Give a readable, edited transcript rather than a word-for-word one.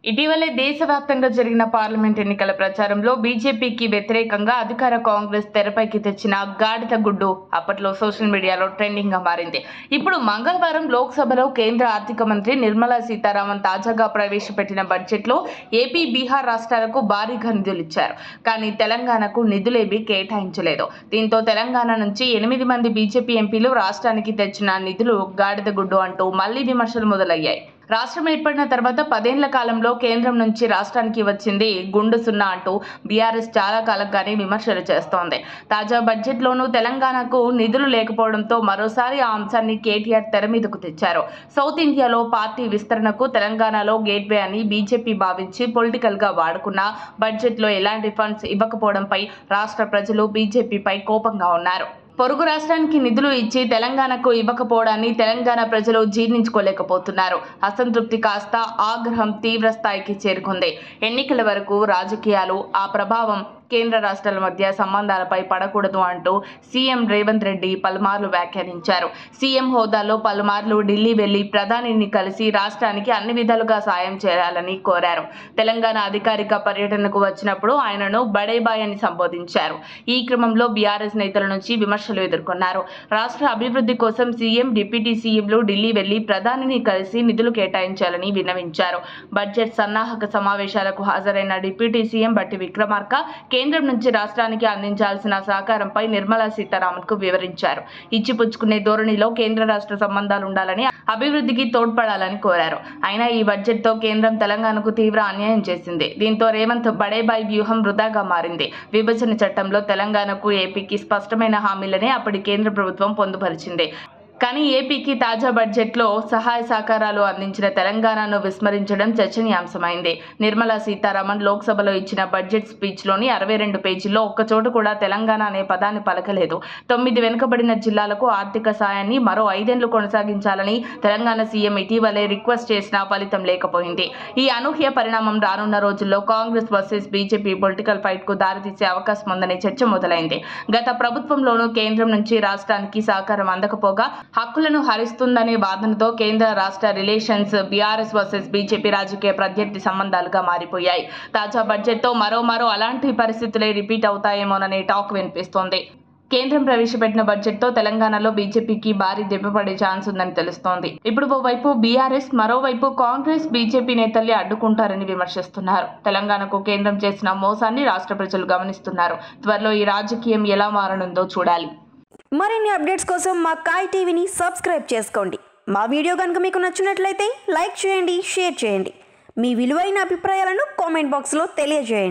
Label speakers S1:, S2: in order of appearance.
S1: ఇటీవలే దేశవ్యాప్తంగా జరిగిన పార్లమెంట్ ఎన్నికల ప్రచారంలో బీజేపీకి వ్యతిరేకంగా అధికార కాంగ్రెస్ తెరపైకి తెచ్చిన గాడిద గుడ్డు అప్పట్లో సోషల్ మీడియాలో ట్రెండింగ్ గా మారింది. ఇప్పుడు మంగళవారం లోక్సభలో కేంద్ర ఆర్థిక మంత్రి నిర్మలా సీతారామన్ తాజాగా ప్రవేశపెట్టిన బడ్జెట్లో ఏపీ, బీహార్ రాష్ట్రాలకు భారీగా నిధులు ఇచ్చారు. కానీ తెలంగాణకు నిధులేమీ కేటాయించలేదు. దీంతో తెలంగాణ నుంచి 8 మంది బీజేపీ ఎంపీలు రాష్ట్రానికి తెచ్చిన నిధులు గాడిద గుడ్డు అంటూ మళ్లీ విమర్శలు మొదలయ్యాయి. రాష్ట్రం ఏర్పడిన తర్వాత 10 ఏళ్ల కాలంలో కేంద్రం నుంచి రాష్ట్రానికి వచ్చింది గుండు సున్నా అంటూ బీఆర్ఎస్ చాలా కాలంగానే విమర్శలు చేస్తోంది. తాజా బడ్జెట్లోనూ తెలంగాణకు నిధులు లేకపోవడంతో మరోసారి ఆ అంశాన్ని కేటీఆర్ తెర మీదకు తెచ్చారు. సౌత్ ఇండియాలో పార్టీ విస్తరణకు తెలంగాణలో గేట్వే అని బీజేపీ భావించి పొలిటికల్ గా వాడుకున్న బడ్జెట్లో ఎలాంటి ఫండ్స్ ఇవ్వకపోవడంపై రాష్ట్ర ప్రజలు బీజేపీపై కోపంగా ఉన్నారు. పొరుగు రాష్ట్రానికి నిధులు ఇచ్చి తెలంగాణకు ఇవ్వకపోవడాన్ని తెలంగాణ ప్రజలు జీర్ణించుకోలేకపోతున్నారు. అసంతృప్తి కాస్త ఆగ్రహం తీవ్ర స్థాయికి చేరుకుంది. ఎన్నికల వరకు రాజకీయాలు, ఆ ప్రభావం కేంద్ర రాష్ట్రాల మధ్య సంబంధాలపై పడకూడదు అంటూ సీఎం రేవంత్ రెడ్డి పలుమార్లు వ్యాఖ్యానించారు. సీఎం హోదాలో పలుమార్లు ఢిల్లీ వెళ్లి ప్రధానిని కలిసి రాష్ట్రానికి అన్ని విధాలుగా సాయం చేయాలని కోరారు. తెలంగాణ అధికారిక పర్యటనకు వచ్చినప్పుడు ఆయనను బడేబాయ్ అని సంబోధించారు. ఈ క్రమంలో బీఆర్ఎస్ నేతల నుంచి విమర్శలు ఎదుర్కొన్నారు. రాష్ట్ర అభివృద్ధి కోసం సీఎం, డిప్యూటీ సీఎంలు ఢిల్లీ వెళ్లి ప్రధానిని కలిసి నిధులు కేటాయించాలని విన్నవించారు. బడ్జెట్ సన్నాహక సమావేశాలకు హాజరైన డిప్యూటీ సీఎం బట్టి విక్రమార్క కేంద్రం నుంచి రాష్ట్రానికి అందించాల్సిన సహకారంపై నిర్మలా సీతారామన్ కు వివరించారు. ఇచ్చిపుచ్చుకునే ధోరణిలో కేంద్ర రాష్ట్ర సంబంధాలు ఉండాలని, అభివృద్ధికి తోడ్పడాలని కోరారు. అయినా ఈ బడ్జెట్ తో కేంద్రం తెలంగాణకు తీవ్ర అన్యాయం చేసింది. దీంతో రేవంత్ బడేబాయ్ వ్యూహం వృధాగా మారింది. విభజన చట్టంలో తెలంగాణకు, ఏపీకి స్పష్టమైన హామీలనే అప్పటి కేంద్ర ప్రభుత్వం పొందుపరిచింది. కానీ ఏపీకి తాజా బడ్జెట్లో సహాయ సహకారాలు అందించిన తెలంగాణను విస్మరించడం చర్చనీయాంశమైంది. నిర్మలా సీతారామన్ లోక్సభలో ఇచ్చిన బడ్జెట్ స్పీచ్లోని 62 పేజీల్లో ఒక్కచోట కూడా తెలంగాణ అనే పదాన్ని పలకలేదు. 9 వెనుకబడిన జిల్లాలకు ఆర్థిక సాయాన్ని మరో 5 ఏళ్లు కొనసాగించాలని తెలంగాణ సీఎం ఇటీవలే రిక్వెస్ట్ చేసినా ఫలితం లేకపోయింది. ఈ అనూహ్య పరిణామం రానున్న రోజుల్లో Congress versus BJP political fight కు దారితీసే అవకాశం ఉందనే చర్చ మొదలైంది. గత ప్రభుత్వంలోనూ కేంద్రం నుంచి రాష్ట్రానికి సహకారం అందకపోగా హక్కులను హరిస్తుందనే వాదనతో కేంద్ర రాష్ట్ర రిలేషన్స్ బీఆర్ఎస్ వర్సెస్ బీజేపీ రాజకీయ ప్రత్యర్థి సంబంధాలుగా మారిపోయాయి. తాజా బడ్జెట్తో మరో అలాంటి పరిస్థితులే రిపీట్ అవుతాయేమోననే టాక్ వినిపిస్తోంది. కేంద్రం ప్రవేశపెట్టిన బడ్జెట్తో తెలంగాణలో బీజేపీకి భారీ దెబ్బపడే ఛాన్స్ ఉందని తెలుస్తోంది. ఇప్పుడు ఓవైపు బీఆర్ఎస్, మరోవైపు కాంగ్రెస్, బీజేపీ నేతల్ని అడ్డుకుంటారని విమర్శిస్తున్నారు. తెలంగాణకు కేంద్రం చేసిన మోసాన్ని రాష్ట్ర ప్రజలు గమనిస్తున్నారు. త్వరలో ఈ రాజకీయం ఎలా మారనుందో చూడాలి.
S2: మరిన్ని అప్డేట్స్ కోసం మా కాయ్ టీవీని సబ్స్క్రైబ్ చేసుకోండి. మా వీడియో కనుక మీకు నచ్చినట్లయితే లైక్ చేయండి, షేర్ చేయండి. మీ విలువైన అభిప్రాయాలను కామెంట్ బాక్స్లో తెలియజేయండి.